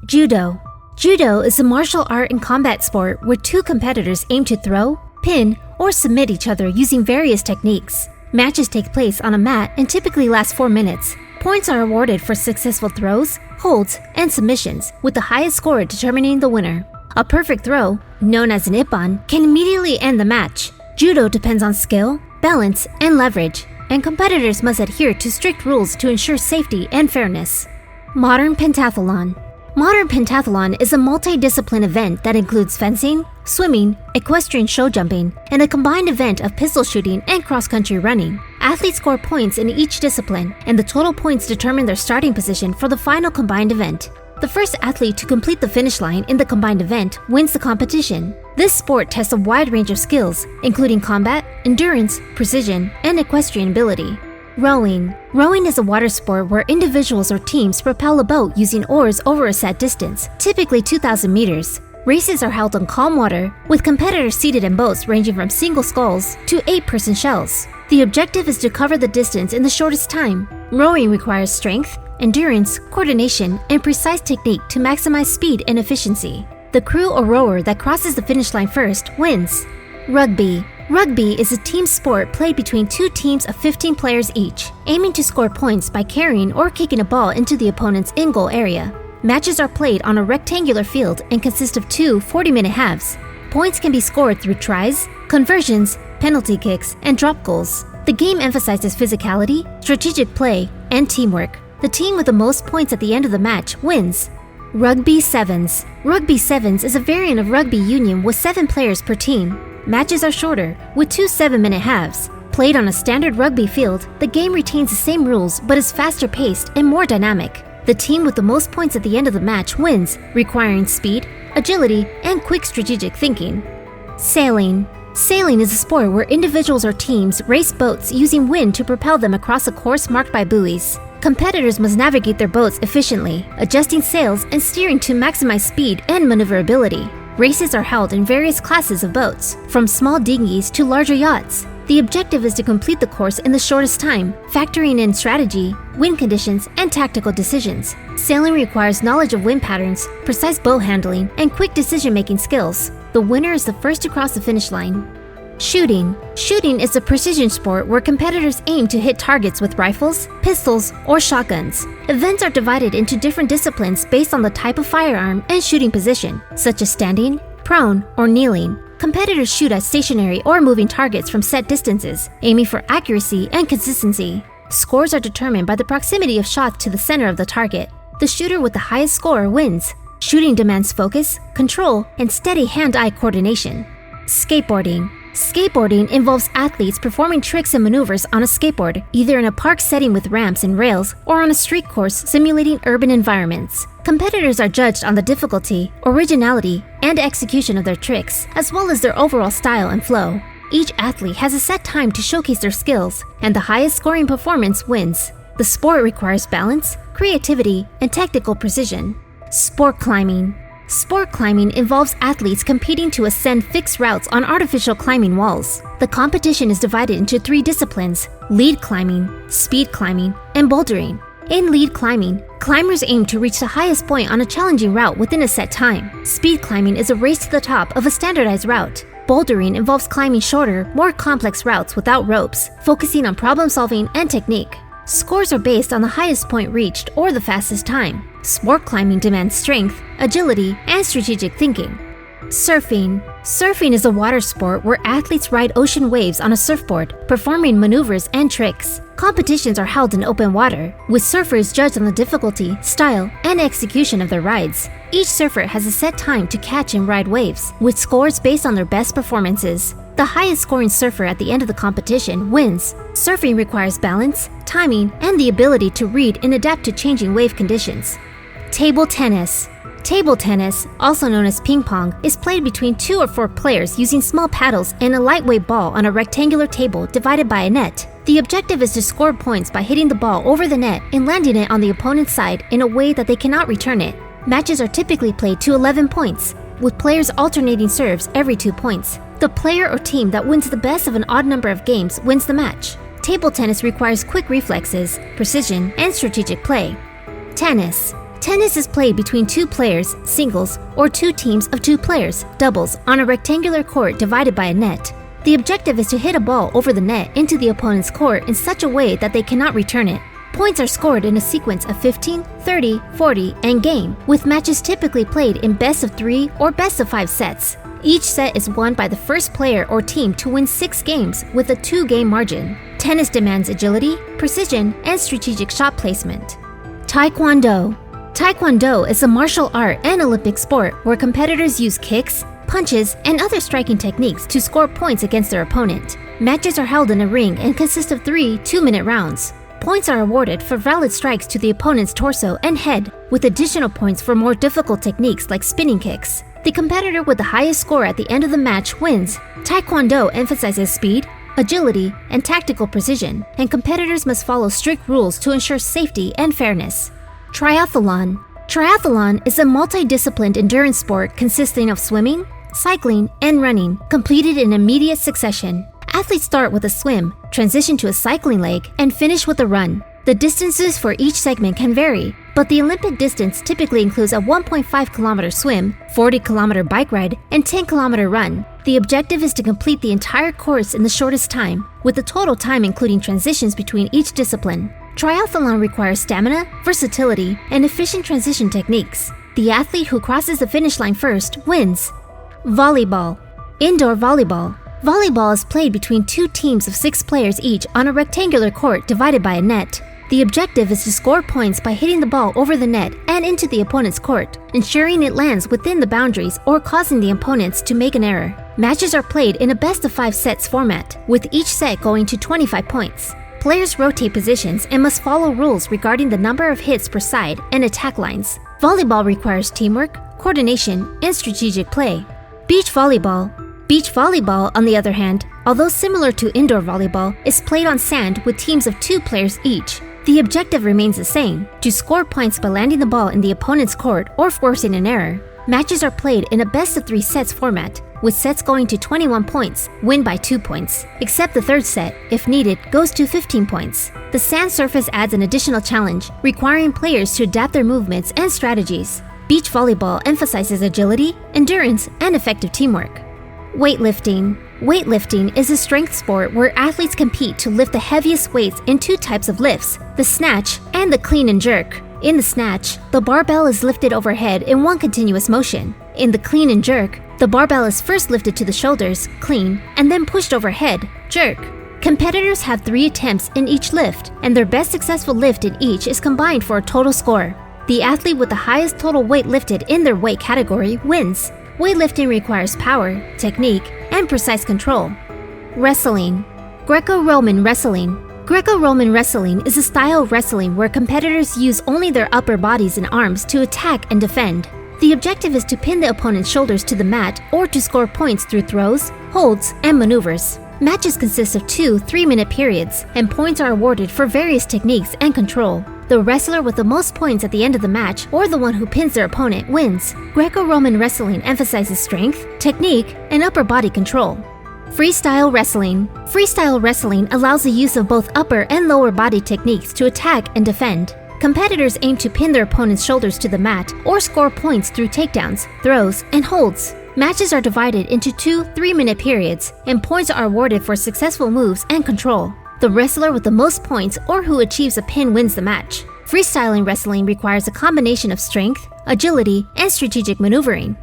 Judo. Judo is a martial art and combat sport where two competitors aim to throw, pin, or submit each other using various techniques. Matches take place on a mat and typically last 4 minutes. Points are awarded for successful throws, holds, and submissions, with the highest score determining the winner. A perfect throw, known as an ippon, can immediately end the match. Judo depends on skill, balance, and leverage, and competitors must adhere to strict rules to ensure safety and fairness. Modern Pentathlon. Modern Pentathlon is a multi-discipline event that includes fencing, swimming, equestrian show jumping, and a combined event of pistol shooting and cross-country running. Athletes score points in each discipline, and the total points determine their starting position for the final combined event. The first athlete to complete the finish line in the combined event wins the competition. This sport tests a wide range of skills, including combat, endurance, precision, and equestrian ability. Rowing. Rowing is a water sport where individuals or teams propel a boat using oars over a set distance, typically 2,000 meters. Races are held on calm water, with competitors seated in boats ranging from single sculls to 8-person shells. The objective is to cover the distance in the shortest time. Rowing requires strength, endurance, coordination, and precise technique to maximize speed and efficiency. The crew or rower that crosses the finish line first wins. Rugby. Rugby is a team sport played between two teams of 15 players each, aiming to score points by carrying or kicking a ball into the opponent's in-goal area. Matches are played on a rectangular field and consist of two 40-minute halves. Points can be scored through tries, conversions, penalty kicks, and drop goals. The game emphasizes physicality, strategic play, and teamwork. The team with the most points at the end of the match wins. Rugby Sevens. Rugby Sevens is a variant of rugby union with 7 players per team. Matches are shorter, with 2 7-minute halves. Played on a standard rugby field, the game retains the same rules but is faster paced and more dynamic. The team with the most points at the end of the match wins, requiring speed, agility, and quick strategic thinking. Sailing. Sailing is a sport where individuals or teams race boats using wind to propel them across a course marked by buoys. Competitors must navigate their boats efficiently, adjusting sails and steering to maximize speed and maneuverability. Races are held in various classes of boats, from small dinghies to larger yachts. The objective is to complete the course in the shortest time, factoring in strategy, wind conditions, and tactical decisions. Sailing requires knowledge of wind patterns, precise boat handling, and quick decision-making skills. The winner is the first to cross the finish line. Shooting. Shooting is a precision sport where competitors aim to hit targets with rifles, pistols, or shotguns. Events are divided into different disciplines based on the type of firearm and shooting position, such as standing, prone, or kneeling. Competitors shoot at stationary or moving targets from set distances, aiming for accuracy and consistency. Scores are determined by the proximity of shots to the center of the target. The shooter with the highest score wins. Shooting demands focus, control, and steady hand-eye coordination. Skateboarding. Skateboarding involves athletes performing tricks and maneuvers on a skateboard, either in a park setting with ramps and rails or on a street course simulating urban environments. Competitors are judged on the difficulty, originality, and execution of their tricks, as well as their overall style and flow. Each athlete has a set time to showcase their skills, and the highest scoring performance wins. The sport requires balance, creativity, and technical precision. Sport climbing. Sport climbing involves athletes competing to ascend fixed routes on artificial climbing walls. The competition is divided into 3 disciplines: lead climbing, speed climbing, and bouldering. In lead climbing, climbers aim to reach the highest point on a challenging route within a set time. Speed climbing is a race to the top of a standardized route. Bouldering involves climbing shorter, more complex routes without ropes, focusing on problem solving and technique. Scores are based on the highest point reached or the fastest time. Sport climbing demands strength, agility, and strategic thinking. Surfing. Surfing is a water sport where athletes ride ocean waves on a surfboard, performing maneuvers and tricks. Competitions are held in open water, with surfers judged on the difficulty, style, and execution of their rides. Each surfer has a set time to catch and ride waves, with scores based on their best performances. The highest scoring surfer at the end of the competition wins. Surfing requires balance, timing, and the ability to read and adapt to changing wave conditions. Table tennis. Table tennis, also known as ping pong, is played between 2 or 4 players using small paddles and a lightweight ball on a rectangular table divided by a net. The objective is to score points by hitting the ball over the net and landing it on the opponent's side in a way that they cannot return it. Matches are typically played to 11 points, with players alternating serves every 2 points. The player or team that wins the best of an odd number of games wins the match. Table tennis requires quick reflexes, precision, and strategic play. Tennis. Tennis is played between two players, singles, or two teams of two players, doubles, on a rectangular court divided by a net. The objective is to hit a ball over the net into the opponent's court in such a way that they cannot return it. Points are scored in a sequence of 15, 30, 40, and game, with matches typically played in best of 3 or best of 5 sets. Each set is won by the first player or team to win 6 games with a 2-game margin. Tennis demands agility, precision, and strategic shot placement. Taekwondo. Taekwondo is a martial art and Olympic sport where competitors use kicks, punches, and other striking techniques to score points against their opponent. Matches are held in a ring and consist of 3 2-minute rounds. Points are awarded for valid strikes to the opponent's torso and head, with additional points for more difficult techniques like spinning kicks. The competitor with the highest score at the end of the match wins. Taekwondo emphasizes speed, agility, and tactical precision, and competitors must follow strict rules to ensure safety and fairness. Triathlon. Triathlon is a multidisciplined endurance sport consisting of swimming, cycling, and running, completed in immediate succession. Athletes start with a swim, transition to a cycling leg, and finish with a run. The distances for each segment can vary, but the Olympic distance typically includes a 1.5-kilometer swim, 40-kilometer bike ride, and 10-kilometer run. The objective is to complete the entire course in the shortest time, with the total time including transitions between each discipline. Triathlon requires stamina, versatility, and efficient transition techniques. The athlete who crosses the finish line first wins. Volleyball. Indoor volleyball. Volleyball is played between 2 teams of 6 players each on a rectangular court divided by a net. The objective is to score points by hitting the ball over the net and into the opponent's court, ensuring it lands within the boundaries or causing the opponents to make an error. Matches are played in a best-of-5 sets format, with each set going to 25 points. Players rotate positions and must follow rules regarding the number of hits per side and attack lines. Volleyball requires teamwork, coordination, and strategic play. Beach volleyball. Beach volleyball, on the other hand, although similar to indoor volleyball, is played on sand with teams of 2 players each. The objective remains the same, to score points by landing the ball in the opponent's court or forcing an error. Matches are played in a best-of-3 sets format, with sets going to 21 points, win by 2 points, except the third set, if needed, goes to 15 points. The sand surface adds an additional challenge, requiring players to adapt their movements and strategies. Beach volleyball emphasizes agility, endurance, and effective teamwork. Weightlifting. Weightlifting is a strength sport where athletes compete to lift the heaviest weights in 2 types of lifts, the snatch and the clean and jerk. In the snatch, the barbell is lifted overhead in one continuous motion. In the clean and jerk, the barbell is first lifted to the shoulders, clean, and then pushed overhead, jerk. Competitors have 3 attempts in each lift, and their best successful lift in each is combined for a total score. The athlete with the highest total weight lifted in their weight category wins. Weightlifting requires power, technique, and precise control. Wrestling. Greco-Roman Wrestling. Greco-Roman Wrestling is a style of wrestling where competitors use only their upper bodies and arms to attack and defend. The objective is to pin the opponent's shoulders to the mat or to score points through throws, holds, and maneuvers. Matches consist of 2 3-minute periods, and points are awarded for various techniques and control. The wrestler with the most points at the end of the match, or the one who pins their opponent, wins. Greco-Roman Wrestling emphasizes strength, technique, and upper body control. Freestyle Wrestling. Freestyle Wrestling allows the use of both upper and lower body techniques to attack and defend. Competitors aim to pin their opponent's shoulders to the mat or score points through takedowns, throws, and holds. Matches are divided into 2 3-minute periods, and points are awarded for successful moves and control. The wrestler with the most points or who achieves a pin wins the match. Freestyling wrestling requires a combination of strength, agility, and strategic maneuvering.